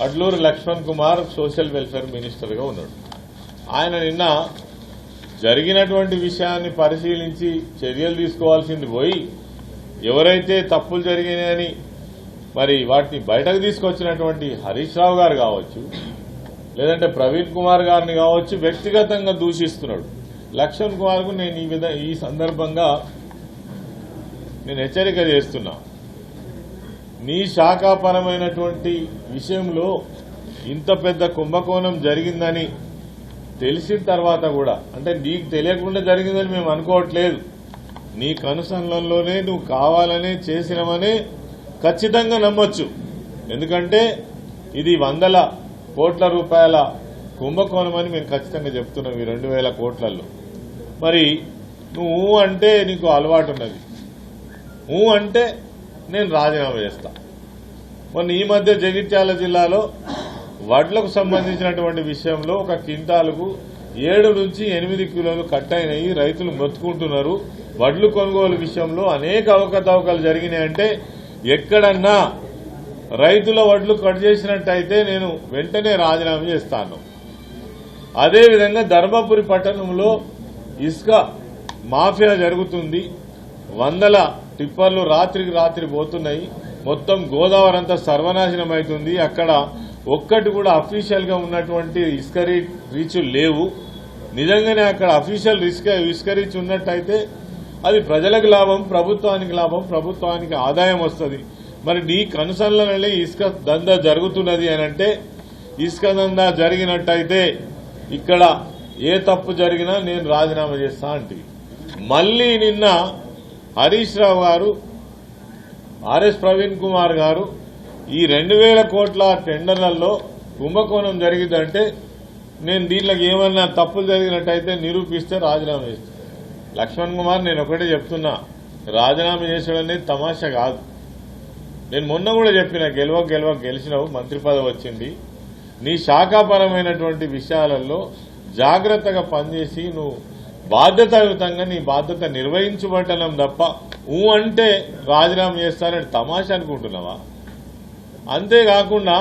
Adluri Laxman Kumar social welfare మినిస్టర్గా ఉన్నాడు. ఆయన నిన్న జరిగినటువంటి విషయాన్ని పరిశీలించి చర్యలు తీసుకోవాల్సింది పోయి ఎవరైతే తప్పులు జరిగినాయని మరి వాటిని బయటకు తీసుకొచ్చినటువంటి హరీష్ రావు గారు కావచ్చు, లేదంటే ప్రవీణ్ కుమార్ గారిని కావచ్చు, వ్యక్తిగతంగా దూషిస్తున్నాడు. లక్ష్మణ్ కుమార్ కు నేను ఈ సందర్భంగా నేను హెచ్చరిక చేస్తున్నా. నీ శాఖాపరమైనటువంటి విషయంలో ఇంత పెద్ద కుంభకోణం జరిగిందని తెలిసిన తర్వాత కూడా, అంటే నీకు తెలియకుండా జరిగిందని మేము అనుకోవట్లేదు, నీ కనుసంధంలోనే నువ్వు కావాలనే చేసినవనే ఖచ్చితంగా నమ్మొచ్చు. ఎందుకంటే ఇది 100 కోట్ల రూపాయల కుంభకోణం అని మేము ఖచ్చితంగా చెప్తున్నాం. ఈ 2000 కోట్లలో మరి నువ్వు అంటే నీకు అలవాటు ఉన్నది, నువ్వు అంటే నేను రాజీనామా చేస్తా. మొన్న ఈ మధ్య జగిత్యాల జిల్లాలో వడ్లకు సంబంధించినటువంటి విషయంలో ఒక క్వింటాలకు 7 నుంచి 8 కిలోలు కట్ అయినాయి, రైతులు మొత్తుకుంటున్నారు. వడ్లు కొనుగోలు విషయంలో అనేక అవకతవకలు జరిగినాయంటే ఎక్కడన్నా రైతుల వడ్లు కట్ చేసినట్టయితే నేను వెంటనే రాజీనామా చేస్తాను. అదేవిధంగా ధర్మపురి పట్టణంలో ఇసుక మాఫియా జరుగుతుంది. 100 టిప్పర్లు రాత్రికి రాత్రి పోతున్నాయి. మొత్తం గోదావరి అంతా సర్వనాశనం అవుతుంది. అక్కడ ఒక్కటి కూడా అఫీషియల్ గా ఉన్నటువంటి ఇసుక రీచులు లేవు. నిజంగానే అక్కడ అఫీషియల్ ఇసుక రీచ్ ఉన్నట్టయితే అది ప్రజలకు లాభం, ప్రభుత్వానికి లాభం, ప్రభుత్వానికి ఆదాయం వస్తుంది. మరి నీ కనుసంధంలోనే ఇసుక దందా జరుగుతున్నది అని అంటే, ఇసుక దందా జరిగినట్టయితే ఇక్కడ ఏ తప్పు జరిగినా నేను రాజీనామా చేస్తా అంటే మళ్లీ నిన్న హరీష్ రావు గారు, ఆర్ఎస్ ప్రవీణ్ కుమార్ గారు ఈ 2000 కోట్ల టెండర్లలో కుంభకోణం జరిగిందంటే నేను దీంట్లోకి ఏమన్నా తప్పులు జరిగినట్టయితే నిరూపిస్తే రాజీనామా చేస్తాను. లక్ష్మణ్ కుమార్, నేను ఒకటే చెప్తున్నా, రాజీనామా చేసాడనేది తమాషా కాదు. నేను మొన్న కూడా చెప్పిన, గెలిచినావు, మంత్రి పదవి వచ్చింది. నీ శాఖాపరమైనటువంటి విషయాలలో జాగ్రత్తగా పనిచేసి నువ్వు బాధ్యతాయుతంగా నీ బాధ్యత నిర్వహించబట్టడం తప్ప అంటే రాజీనామా చేస్తానని తమాషా అనుకుంటున్నావా? అంతేకాకుండా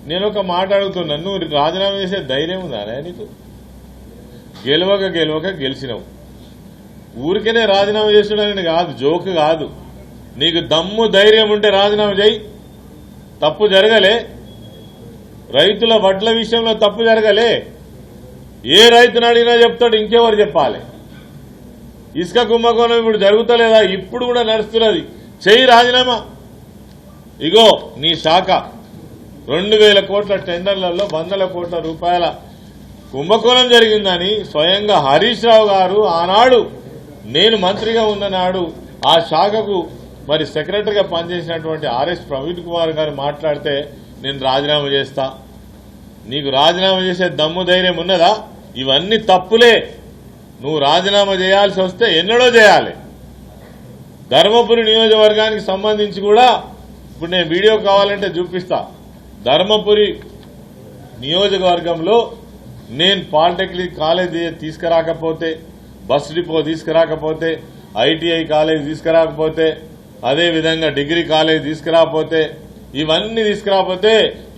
నేను ఒక మాట అడుగుతున్నా, నువ్వు రాజీనామా చేసే ధైర్యం ఉందా నీకు? గెలవక గెలిచినావు. ఊరికనే రాజీనామా చేస్తున్నాడని కాదు, జోక్ కాదు. నీకు దమ్ము ధైర్యం ఉంటే రాజీనామా చేయి. తప్పు జరగలే, రైతుల వడ్ల విషయంలో తప్పు జరగలే. ఏ రైతుని అడిగినా చెప్తాడు, ఇంకెవరు చెప్పాలి? ఇసుక కుంభకోణం ఇప్పుడు జరుగుతలేదా? ఇప్పుడు కూడా నడుస్తున్నది. చెయ్యి రాజీనామా. ఇగో నీ శాఖ 2000 కోట్ల టెండర్లలో 100 కోట్ల రూపాయల కుంభకోణం జరిగిందని స్వయంగా హరీష్ రావు గారు ఆనాడు నేను మంత్రిగా ఉన్ననాడు ఆ శాఖకు మరి సెక్రటరీగా పనిచేసినటువంటి ఆర్ఎస్ ప్రవీణ్ కుమార్ గారు మాట్లాడితే నేను రాజీనామా చేస్తా. నీకు రాజీనామా చేసే దమ్ము ధైర్యం ఉన్నదా? ఇవన్నీ తప్పులే. నువ్వు రాజీనామా చేయాల్సి వస్తే ఎన్నడో చేయాలి. ధర్మపురి నియోజకవర్గానికి సంబంధించి కూడా ఇప్పుడు నేను వీడియో కావాలంటే చూపిస్తా. ధర్మపురి నియోజకవర్గంలో నేను పాలిటెక్నిక్ కాలేజ్ తీసుకురాకపోతే, బస్ డిపో తీసుకురాకపోతే, ఐటీఐ కాలేజ్ తీసుకురాకపోతే, అదేవిధంగా డిగ్రీ కాలేజ్ తీసుకురాకపోతే, ఇవన్నీ తీసుకురాకపోతే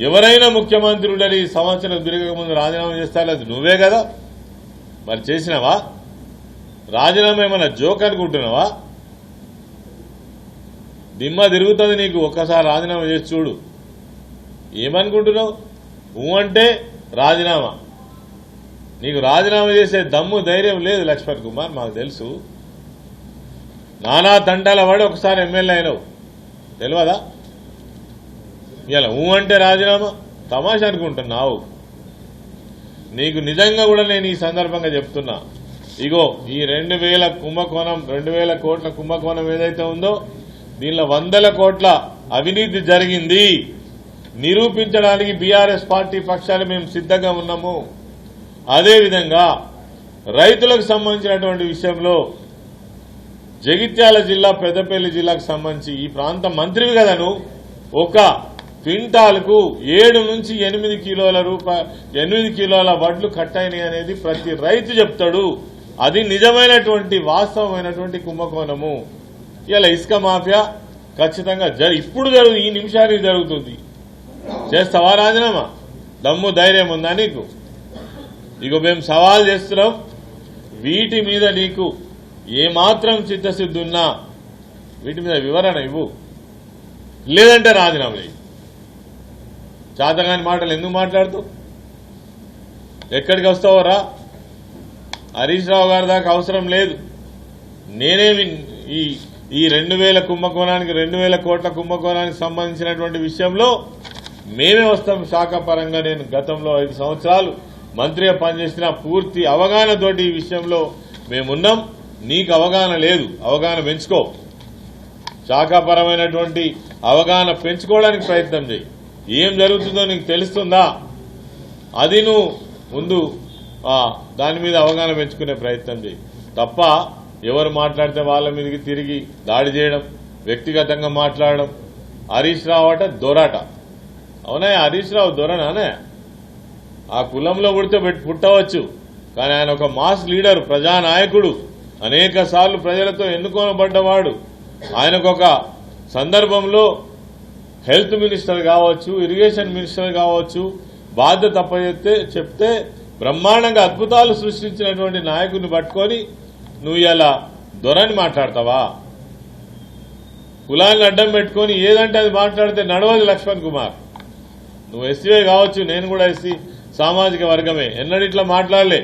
ఎవరైనా ముఖ్యమంత్రి ఉండని సంవత్సరం తిరగక ముందు రాజీనామా చేస్తారో అది నువ్వే కదా. మరి చేసినావా? రాజీనామా ఏమన్నా జోక్ అనుకుంటున్నావా? దిమ్మ తిరుగుతుంది నీకు. ఒక్కసారి రాజీనామా చేసి చూడు. ఏమనుకుంటున్నావు? అంటే రాజీనామా. నీకు రాజీనామా చేసే దమ్ము ధైర్యం లేదు లక్ష్మణ్ కుమార్, మాకు తెలుసు. నానా తంటాల వాడి ఒకసారి ఎమ్మెల్యే అయినావు, తెలియదా? ఇలా అంటే రాజీనామా తమాషా అనుకుంటున్నావు. నీకు నిజంగా కూడా నేను ఈ సందర్భంగా చెప్తున్నా, ఇగో ఈ 2000 కుంభకోణం, 2000 కోట్ల కుంభకోణం ఏదైతే ఉందో దీనిలో 100 కోట్ల అవినీతి జరిగింది నిరూపించడానికి బీఆర్ఎస్ పార్టీ పక్షాలు మేము సిద్ధంగా ఉన్నాము. అదేవిధంగా రైతులకు సంబంధించినటువంటి విషయంలో జగిత్యాల జిల్లా, పెద్దపల్లి జిల్లాకు సంబంధించి ఈ ప్రాంత మంత్రివి కదా నువ్వు, ఒక క్వింటాల్కు 7 నుంచి 8 కిలోల వడ్లు కట్టయినాయి అనేది ప్రతి రైతు చెప్తాడు. అది నిజమైనటువంటి వాస్తవమైనటువంటి కుంభకోణము. ఇలా ఇసుక మాఫియా ఖచ్చితంగా ఇప్పుడు ఈ నిమిషానికి జరుగుతుంది. చేస్తావా రాజీనామా? దమ్ము ధైర్యం ఉందా నీకు? ఇక మేము సవాల్ చేస్తున్నాం, వీటి మీద నీకు ఏమాత్రం చిత్తశుద్ధి ఉన్నా వీటి మీద వివరణ ఇవ్వు, లేదంటే రాజీనామా చేయి. చాతగాని మాటలు ఎందుకు మాట్లాడుతూ ఎక్కడికి వస్తావో రా. హరీష్ రావు గారి దాకా అవసరం లేదు. నేనేమి ఈ 2000 కుంభకోణానికి 2000 కోట్ల కుంభకోణానికి సంబంధించినటువంటి విషయంలో మేమే వస్తాం శాఖ పరంగా. నేను గతంలో 5 సంవత్సరాలు మంత్రిగా పనిచేసిన పూర్తి అవగాహనతోటి ఈ విషయంలో మేమున్నాం. నీకు అవగాహన లేదు, అవగాహన పెంచుకో. శాఖాపరమైనటువంటి అవగాహన పెంచుకోవడానికి ప్రయత్నం చేయి. ఏం జరుగుతుందో నీకు తెలుస్తుందా? అది నువ్వు ముందు దాని మీద అవగాహన పెంచుకునే ప్రయత్నం చేయి తప్ప ఎవరు మాట్లాడితే వాళ్ళ మీదకి తిరిగి దాడి చేయడం, వ్యక్తిగతంగా మాట్లాడడం. హరీష్ రావు అట దొరట. అవునా? హరీష్ రావు దొరనానే? ఆ కులంలో పుడితే పుట్టవచ్చు, కానీ ఆయన ఒక మాస్ లీడర్, ప్రజానాయకుడు, అనేక సార్లు ప్రజలతో ఎన్నుకోనబడ్డవాడు. ఆయనకొక సందర్భంలో హెల్త్ మినిస్టర్ కావచ్చు, ఇరిగేషన్ మినిస్టర్ కావచ్చు, బాధ్యత చెప్తే బ్రహ్మాండంగా అద్భుతాలు సృష్టించినటువంటి నాయకుడిని పట్టుకొని నువ్వు ఇలా దొరని మాట్లాడతావా? కులాన్ని అడ్డం పెట్టుకొని ఏదంటే అది మాట్లాడితే నడవదు లక్ష్మణ్ కుమార్. నువ్వు ఎస్సీవే కావచ్చు, నేను కూడా ఎస్సీ సామాజిక వర్గమే. ఎన్నడిట్లా మాట్లాడలే.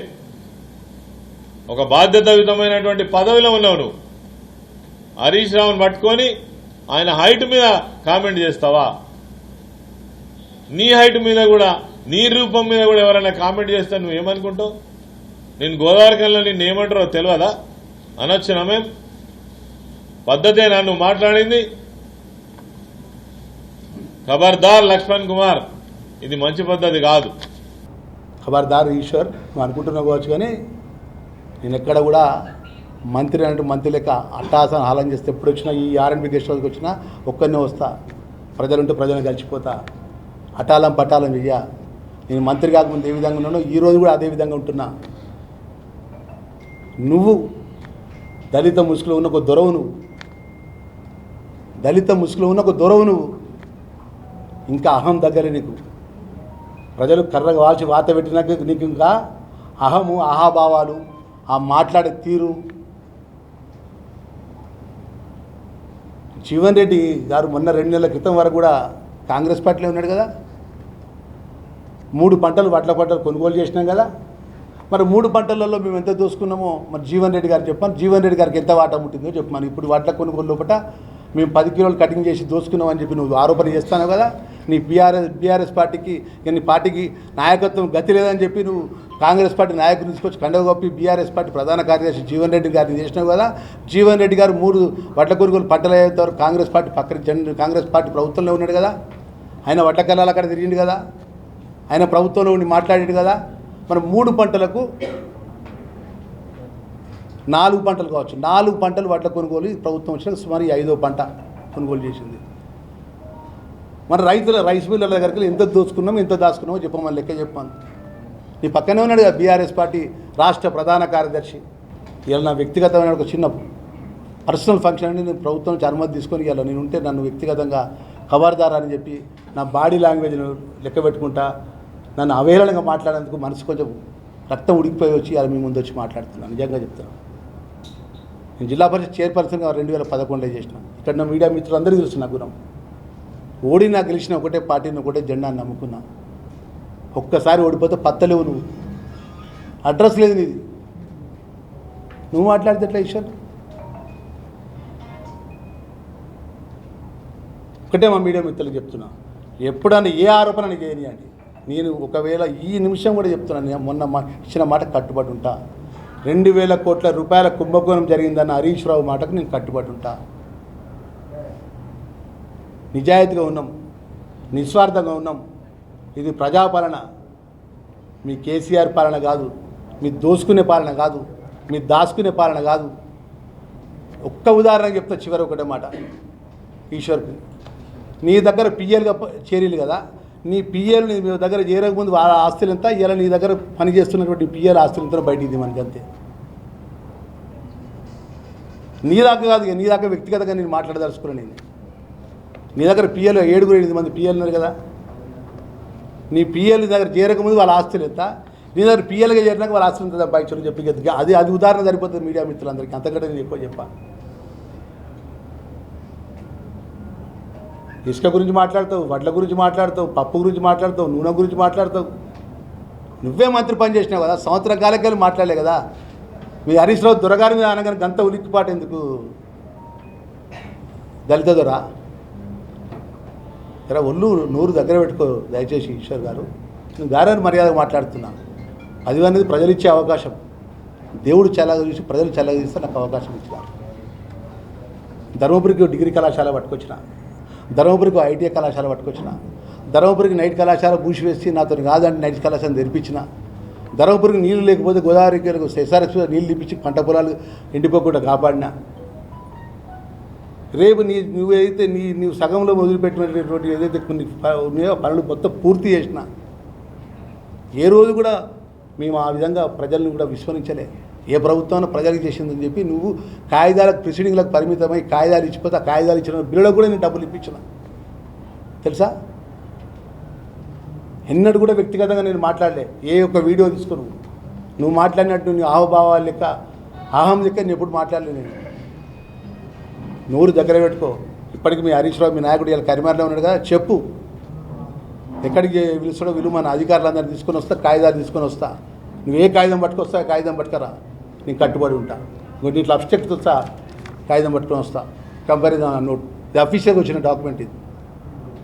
ఒక బాధ్యతాయుతమైనటువంటి పదవిలో ఉన్నావు నువ్వు. హరీష్ రావుని పట్టుకొని ఆయన హైట్ మీద కామెంట్ చేస్తావా? నీ హైట్ మీద కూడా, నీ రూపం మీద కూడా ఎవరైనా కామెంట్ చేస్తే నువ్వేమనుకుంటావు? నేను గోదావరి కల్లో నిన్ను ఏమంటారో తెలియదా? అనొచ్చునా? మేం పద్ధతేనా నువ్వు మాట్లాడింది? ఖబర్దార్ లక్ష్మణ్ కుమార్, ఇది మంచి పద్ధతి కాదు. ఖబర్దార్ ఈశ్వర్, నువ్వు అనుకుంటున్నావు కావచ్చు, కానీ నేను ఎక్కడ కూడా మంత్రి అంటే మంత్రి లెక్క అట్టాసన హాలం చేస్తే ఎప్పుడు వచ్చినా ఈ ఆర్ఎండ్బి గెస్ట్ హౌస్కి వచ్చినా ఒక్కరినే వస్తా. ప్రజలుంటే ప్రజలను కలిసిపోతా. అటాలం పట్టాలం చెయ్య. నేను మంత్రి కాకముందు ఏ విధంగా ఉన్నానో ఈరోజు కూడా అదే విధంగా ఉంటున్నా. నువ్వు దళిత ముసుగులో ఉన్న ఒక దొరవు, నువ్వు దళిత ముసుగులో ఉన్న ఒక దొరవు, నువ్వు ఇంకా అహం దగ్గర నీకు. ప్రజలు కర్రగా వాల్చి వాత పెట్టినాక నీకు ఇంకా అహము, అహాభావాలు, ఆ మాట్లాడే తీరు. జీవన్ రెడ్డి గారు మొన్న 2 నెలల క్రితం వరకు కూడా కాంగ్రెస్ పార్టీలో ఉన్నాడు కదా. 3 పంటలు వడ్ల పంటలు కొనుగోలు చేసినాం కదా. మరి 3 పంటలలో మేము ఎంత దోసుకున్నామో మరి జీవన్ రెడ్డి గారు చెప్పాను. జీవన్ రెడ్డి గారికి ఎంత వాటా ఉంటుందో చెప్పాను. ఇప్పుడు వడ్ల కొనుగోలు లోపల మేము 10 కిలోలు కటింగ్ చేసి దోసుకున్నామని చెప్పి నువ్వు ఆరోపణ చేస్తాను కదా. నీ బీఆర్ఎస్ పార్టీకి, నీ పార్టీకి నాయకత్వం గతి లేదని చెప్పి నువ్వు కాంగ్రెస్ పార్టీ నాయకులు తీసుకొచ్చి కండవ కప్పి బీఆర్ఎస్ పార్టీ ప్రధాన కార్యదర్శి జీవన్ రెడ్డి గారిని చేసినావు కదా. జీవన్ రెడ్డి గారు 3 వడ్ల కొనుగోలు పంటలు అయ్యేంత వరకు కాంగ్రెస్ పార్టీ కాంగ్రెస్ పార్టీ ప్రభుత్వంలో ఉన్నాడు కదా. ఆయన వడ్ల కళ్ళాలు అక్కడ తిరిగిండు కదా. ఆయన ప్రభుత్వంలో ఉండి మాట్లాడాడు కదా. మరి 3 పంటలకు 4 పంటలు కావచ్చు, 4 పంటలు వడ్ల కొనుగోలు ప్రభుత్వం వచ్చిన సుమారు 5వ పంట కొనుగోలు చేసింది. మరి రైస్ మిల్లర్ల దగ్గరికి ఎంత దోచుకున్నామో ఎంత దాచుకున్నామో చెప్పమని లెక్క చెప్పాను. నీ పక్కనే ఉన్నాడు కదా బీఆర్ఎస్ పార్టీ రాష్ట్ర ప్రధాన కార్యదర్శి. ఇలా నా వ్యక్తిగతమైన ఒక చిన్న పర్సనల్ ఫంక్షన్ అని నేను ప్రభుత్వం నుంచి అనుమతి తీసుకొని ఇలా నేను ఉంటే నన్ను వ్యక్తిగతంగా ఖబర్దార్ అని చెప్పి నా బాడీ లాంగ్వేజ్ను లెక్క పెట్టుకుంటా నన్ను అవహేళనగా మాట్లాడేందుకు మనసు కొంచెం రక్తం ఉడికిపోయి వచ్చి అలా మీ ముందు వచ్చి మాట్లాడుతున్నాను. నిజంగా చెప్తాను. నేను జిల్లా పరిషత్ చైర్పర్సన్గా 2011లో చేసిన. ఇక్కడ నా మీడియా మిత్రులు అందరికీ తెలుసు నా గుణం. ఓడినా గెలిచిన ఒకటే పార్టీని, ఒకటే జెండాని నమ్ముకున్నా. ఒక్కసారి ఓడిపోతే పత్తలేవు. నువ్వు అడ్రస్ లేదు నీది. నువ్వు మాట్లాడితే ఎట్లా ఈశ్వర్? ఒకటే మా మీడియా మిత్రులకు చెప్తున్నా, ఎప్పుడన్నా ఏ ఆరోపణ చేయనియండి, నేను ఒకవేళ ఈ నిమిషం కూడా చెప్తున్నాను, మొన్న ఇచ్చిన మాట కట్టుబడి ఉంటా. 2000 కోట్ల రూపాయల కుంభకోణం జరిగిందన్న హరీష్ రావు మాటకు నేను కట్టుబడి ఉంటా. నిజాయితీగా ఉన్నాం, నిస్వార్థంగా ఉన్నాం. ఇది ప్రజాపాలన, మీ కేసీఆర్ పాలన కాదు, మీ దోసుకునే పాలన కాదు, మీ దాచుకునే పాలన కాదు. ఒక్క ఉదాహరణ చెప్తా చివరి ఒకటే మాట ఈశ్వర్కి. నీ దగ్గర పిఎల్గా చేరీలు కదా, నీ పిఎల్ నీ దగ్గర చేరకముందు వాళ్ళ ఆస్తులు ఎంత, ఇలా నీ దగ్గర పనిచేస్తున్నటువంటి పిఎల్ ఆస్తులు ఎంత బయటిది మనకి అంతే. నీ దాకా కాదు, నీ దాకా వ్యక్తిగతంగా నేను మాట్లాడదలుచుకున్నాను. నేను నీ దగ్గర పిఎల్ 7-8 మంది పిఎల్ ఉన్నారు కదా, నీ పిఎల్ దగ్గర చేరకముందు వాళ్ళ ఆస్తులు ఎంత, నీ దగ్గర పిఎల్గా చేరినాక వాళ్ళ ఆస్తులు ఎంత సంపాదించడం చెప్పి అది ఉదాహరణ సరిపోతుంది మీడియా మిత్రులందరికీ. అంతకంటే నేను ఎక్కువ చెప్పా. ఇసుక గురించి మాట్లాడతావు, వడ్ల గురించి మాట్లాడతావు, పప్పు గురించి మాట్లాడతావు, నూనె గురించి మాట్లాడతావు. నువ్వే మంత్రి పని చేసినావు కదా, సంవత్సరం కాలకెళ్ళి మాట్లాడలే కదా. మీ హరీష్ రావు దొరగారి మీద అనగానే గంత ఉలిక్కిపాటు ఎందుకు? దళిత దొర ఇలా ఒళ్ళు నూరు దగ్గర పెట్టుకో దయచేసి ఈశ్వర్ గారు. నేను గారని మర్యాద మాట్లాడుతున్నా. అది అనేది ప్రజలు ఇచ్చే అవకాశం. దేవుడు చల్లగా చూసి ప్రజలు చల్లగా చూస్తే నాకు అవకాశం ఇచ్చినారు. ధర్మపురికి డిగ్రీ కళాశాల పట్టుకొచ్చిన, ధర్మపురికి ఐటీఐ కళాశాల పట్టుకొచ్చిన, ధర్మపురికి నైట్ కళాశాల మూసివేసి నాతో కాదంటే నైట్ కళాశాల తెరిపించిన, ధర్మపురికి నీళ్ళు లేకపోతే గోదావరికి ఎస్ఆర్ఎస్ నీళ్ళు తెప్పించి పంట పొలాలు ఎండిపోకుండా కాపాడినా. రేపు నువ్వేదైతే నీవు సగంలో మొదలుపెట్టినటువంటి ఏదైతే కొన్ని ఉన్నాయో పనులు మొత్తం పూర్తి చేసిన. ఏ రోజు కూడా మేము ఆ విధంగా ప్రజల్ని కూడా విస్మరించలే. ఏ ప్రభుత్వం ప్రజలకు చేసిందని చెప్పి నువ్వు కాగితాలకు ప్రొసీడింగ్లకు పరిమితమై కాగితాలు ఇచ్చిపోతే ఆ కాగితాలు ఇచ్చిన బిల్లులకు కూడా నేను డబ్బులు ఇప్పించిన తెలుసా. ఎన్నడూ కూడా వ్యక్తిగతంగా నేను మాట్లాడలే. ఏ ఒక్క వీడియో తీసుకుని నువ్వు మాట్లాడినట్టు నీ హావభావాలు లెక్క అహం లెక్క నేను ఎప్పుడు మాట్లాడలే. నేను నోరు దగ్గర పెట్టుకో. ఇప్పటికి మీ హరీష్ రావు మీ నాయకుడు ఇలా కరిమార్లో ఉన్నాడు కదా, చెప్పు ఎక్కడికి పిలుస్తాడో విలువ మన అధికారులందరినీ తీసుకొని వస్తా, కాగితాలు తీసుకొని వస్తా. నువ్వు ఏ కాగితం పట్టుకొస్తా కాగితం పట్టుకరా, నేను కట్టుబడి ఉంటా. ఇంకోటి ఇట్లా అబ్స్ట్రక్ట్ వస్తా, కాగితం పట్టుకొని వస్తా. కంపారిజన్ నోట్ ఇది అఫీషియల్గా వచ్చిన డాక్యుమెంట్. ఇది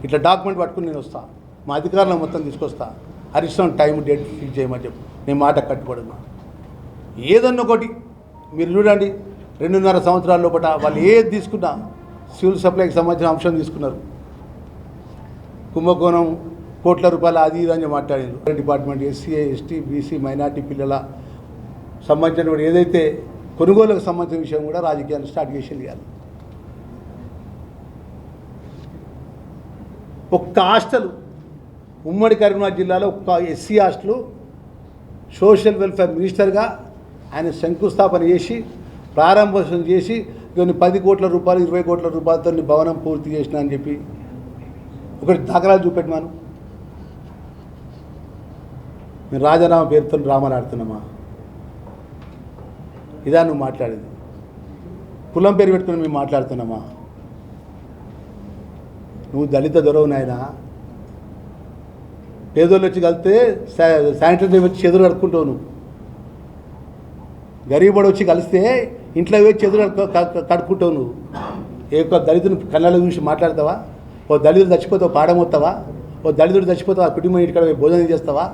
ఇట్లా డాక్యుమెంట్ పట్టుకుని నేను వస్తా. మా అధికారులను మొత్తం తీసుకొస్తా. Harish Rao time date fix చేయమని చెప్పు. నేను మాట కట్టుబడి ఉన్నా. ఏదన్నా ఒకటి మీరు చూడండి, 2.5 సంవత్సరాల లోపల వాళ్ళు ఏది తీసుకున్నా సివిల్ సప్లైకి సంబంధించిన అంశం తీసుకున్నారు. కుంభకోణం కోట్ల రూపాయలు అది ఇది అని మాట్లాడారు. Department SC ST BC minority పిల్లల సంబంధించినటువంటి ఏదైతే కొనుగోలుకు సంబంధించిన విషయం కూడా రాజకీయాలు స్టార్ట్ చేసి ఇవ్వాలి. ఒక్క హాస్టల్ ఉమ్మడి కరీంనగర్ జిల్లాలో ఒక్క ఎస్సీ హాస్టల్ సోషల్ వెల్ఫేర్ మినిస్టర్గా ఆయన శంకుస్థాపన చేసి ప్రారంభోత్సవం చేసి కొన్ని 10 కోట్ల రూపాయలు 20 కోట్ల రూపాయలతో భవనం పూర్తి చేసిన అని చెప్పి ఒకటి దాఖలాలు చూపెట్టమాను. మేము రాజారామ పేరుతో డ్రామాలు ఆడుతున్నామా? ఇదా నువ్వు మాట్లాడేది? కులం పేరు పెట్టుకుని మేము మాట్లాడుతున్నామా? నువ్వు దళిత దొరవు నాయనా. పేదోళ్ళు వచ్చి కలిస్తే శానిటరీ వచ్చి చెదురు కడుక్కుంటావు. నువ్వు గరీబోడు వచ్చి కలిస్తే ఇంట్లో వచ్చి చెదురు కడుక్కుంటావు. నువ్వు ఏ ఒక్క దళితుని కళ్ళలో చూసి మాట్లాడతావా? ఓ దళితుడు చచ్చిపోతావు పాడమవుతావా? ఓ దళితుడు చచ్చిపోతావు ఆ కుటుంబం ఇంటికాడ భోజనం చేస్తావా?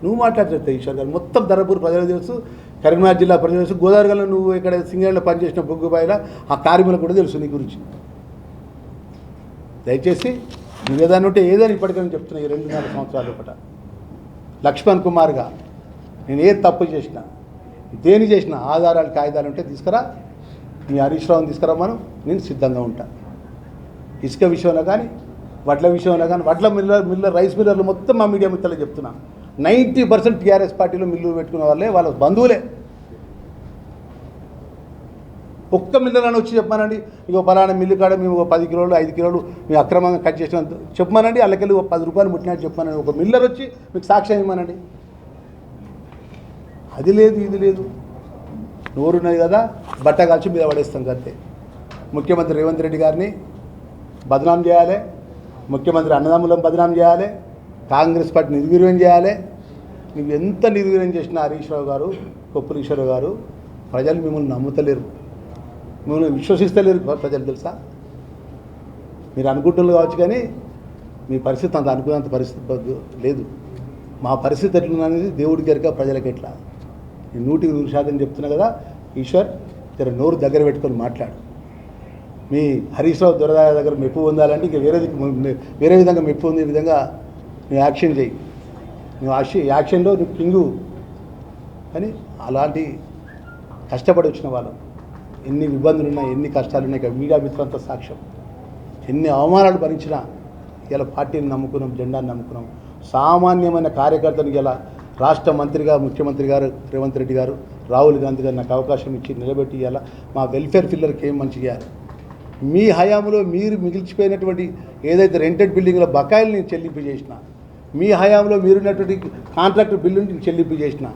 నువ్వు మాట్లాడుతావు ఈశ్వర్ గారు. మొత్తం ధర్మపురి ప్రజలు తెలుసు, కరీంనగర్ జిల్లా ప్రజలు తెలుసు, గోదావరిలో నువ్వు ఇక్కడ సింగరేణిలో పనిచేసిన బొగ్గుబాయిల ఆ కార్మికులకు కూడా తెలుసు నీ గురించి. దయచేసి నువ్వు ఏదైనా ఉంటే ఏదైనా ఇప్పటికైనా చెప్తున్నా. ఈ 2.5 సంవత్సరాల లోపల లక్ష్మణ్ కుమార్గా నేను ఏది తప్పు చేసినా దేని చేసినా ఆధారాలు కాగితాలు ఉంటే తీసుకురా. మీ హరీష్ రావుని తీసుకురమ్మను, నేను సిద్ధంగా ఉంటా. ఇసుక విషయంలో కానీ వడ్ల విషయంలో కానీ వడ్ల రైస్ మిల్లర్లు మొత్తం మా మీడియా మిత్రులు చెప్తున్నా 90% టీఆర్ఎస్ పార్టీలో మిల్లు పెట్టుకున్న వాళ్ళే వాళ్ళ బంధువులే. ఒక్క మిల్లర్ని వచ్చి చెప్పానండి, ఇక పలానా మిల్లు కాడ మేము 10 కిలోలు 5 కిలోలు మేము అక్రమంగా కట్ చేసినంత చెప్పమానండి. వాళ్ళకెళ్ళి 10 రూపాయలు ముట్టినట్టు చెప్పానండి. ఒక మిల్లర్ వచ్చి మీకు సాక్ష్యం ఇవ్వమానండి. అది లేదు ఇది లేదు. నోరున్నది కదా బట్ట కాల్చి మీద పడేస్తాం అంతే. ముఖ్యమంత్రి రేవంత్ రెడ్డి గారిని బదనాం చేయాలి, ముఖ్యమంత్రి అన్నదమ్ములను బదనాం చేయాలి, కాంగ్రెస్ పార్టీ నిర్వీర్యం చేయాలి. నువ్వు ఎంత నిర్వీర్యం చేసినా హరీష్ రావు గారు, కొప్పుల ఈశ్వరరావు గారు, ప్రజలు మిమ్మల్ని నమ్ముతలేరు, మిమ్మల్ని విశ్వసిస్తలేరు ప్రజలు తెలుసా. మీరు అనుకుంటున్నారు కావచ్చు కానీ మీ పరిస్థితి అంత అనుకున్నంత పరిస్థితి లేదు. మా పరిస్థితి ఎట్లున్నది దేవుడికి ఎరక, ప్రజలకు ఎట్లా. నేను 100% చెప్తున్నా కదా. ఈశ్వర్ జర నోరు దగ్గర పెట్టుకొని మాట్లాడు. మీ హరీష్ రావు దొరద దగ్గర మెప్పు పొందాలంటే ఇంకా వేరే విధంగా మెప్పు పొందే విధంగా నువ్వు యాక్షన్ చేయి. నువ్వు యాక్షన్లో నువ్వు కింగు. కానీ అలాంటి కష్టపడి వచ్చిన వాళ్ళు ఎన్ని ఇబ్బందులు ఉన్నాయి, ఎన్ని కష్టాలు ఉన్నాయి, ఇక మీడియా మిత్రులంతా సాక్ష్యం. ఎన్ని అవమానాలు భరించినా ఇలా పార్టీని నమ్ముకున్నాం, జెండాని నమ్ముకున్నాం. సామాన్యమైన కార్యకర్తను ఇలా రాష్ట్ర మంత్రిగా ముఖ్యమంత్రి గారు రేవంత్ రెడ్డి గారు, రాహుల్ గాంధీ గారు నాకు అవకాశం ఇచ్చి నిలబెట్టి ఇలా మా వెల్ఫేర్ పిల్లర్కి ఏం మంచి చేయాలి, మీ హయాంలో మీరు మిగిల్చిపోయినటువంటి ఏదైతే రెంటెడ్ బిల్డింగ్ల బకాయిలు నేను చెల్లింపు చేసిన, మీ హయాంలో మీరున్నటువంటి కాంట్రాక్ట్ బిల్లుని నేను చెల్లింపు చేసిన,